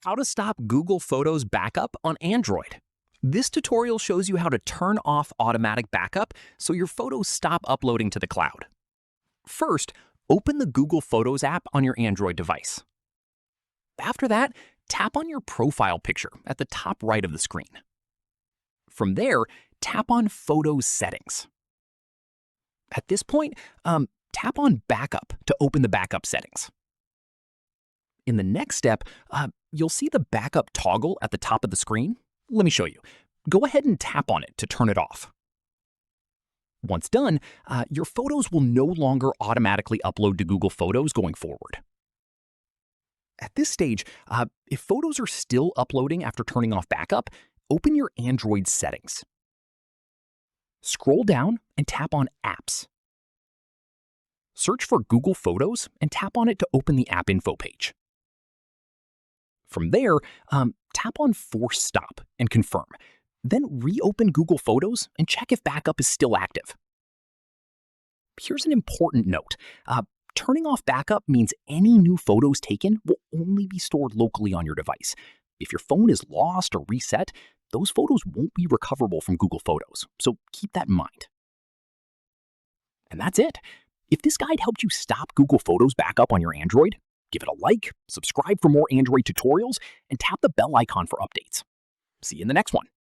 How to stop Google Photos backup on Android. This tutorial shows you how to turn off automatic backup so your photos stop uploading to the cloud. First, open the Google Photos app on your Android device. After that, tap on your profile picture at the top right of the screen. From there, tap on Photos Settings. At this point, tap on Backup to open the backup settings. In the next step, you'll see the backup toggle at the top of the screen. Let me show you. Go ahead and tap on it to turn it off. Once done, your photos will no longer automatically upload to Google Photos going forward. At this stage, if photos are still uploading after turning off backup, open your Android settings. Scroll down and tap on Apps. Search for Google Photos and tap on it to open the app info page. From there, tap on Force Stop and confirm. Then reopen Google Photos and check if backup is still active. Here's an important note. Turning off backup means any new photos taken will only be stored locally on your device. If your phone is lost or reset, those photos won't be recoverable from Google Photos, so keep that in mind. And that's it. If this guide helped you stop Google Photos backup on your Android, give it a like, subscribe for more Android tutorials, and tap the bell icon for updates. See you in the next one.